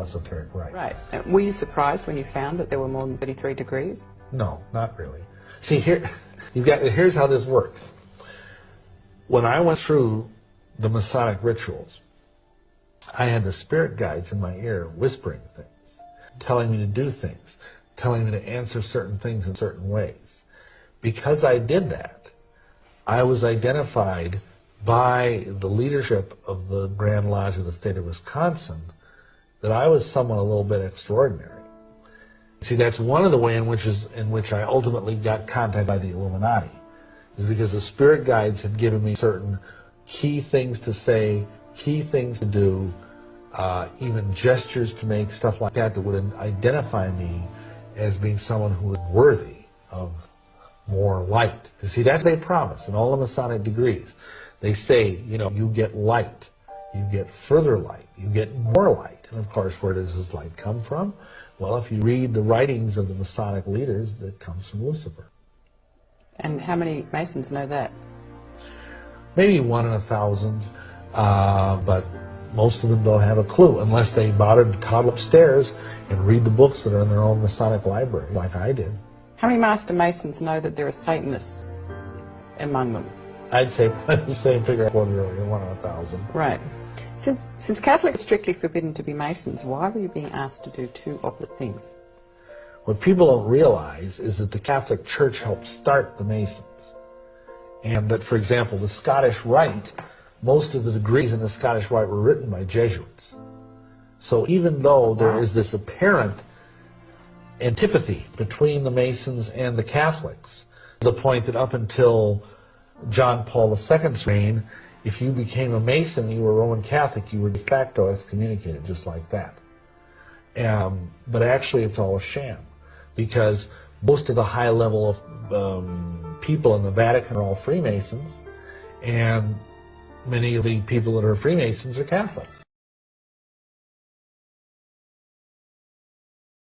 esoteric rite. Right. Were you surprised when you found that there were more than 33 degrees? No, not really. See, here's how this works. When I went through the Masonic rituals, I had the spirit guides in my ear whispering things, telling me to do things, telling me to answer certain things in certain ways. Because I did that, I was identified by the leadership of the Grand Lodge of the state of Wisconsin that I was someone a little bit extraordinary. See, that's one of the ways in which I ultimately got contacted by the Illuminati, is because the spirit guides had given me certain key things to say, key things to do, even gestures to make, stuff like that would identify me as being someone who was worthy of more light. You see, that's what they promise in all the Masonic degrees. They say, you know, you get light, you get further light, you get more light. And of course, where does this light come from? Well, if you read the writings of the Masonic leaders, that comes from Lucifer. And how many Masons know that? Maybe 1 in 1,000, but most of them don't have a clue unless they bother to toddle upstairs and read the books that are in their own Masonic library, like I did. How many Master Masons know that there are Satanists among them? I'd say the same figure, 1 in 1,000. Right. Since Catholics are strictly forbidden to be Masons, why were you being asked to do two opposite things? What people don't realize is that the Catholic Church helped start the Masons. And that, for example, the Scottish Rite, most of the degrees in the Scottish Rite were written by Jesuits. So even though there is this apparent antipathy between the Masons and the Catholics, to the point that up until John Paul II's reign, if you became a Mason, you were Roman Catholic, you were de facto excommunicated, just like that. But actually it's all a sham, because most of the high level of people in the Vatican are all Freemasons, and many of the people that are Freemasons are Catholics.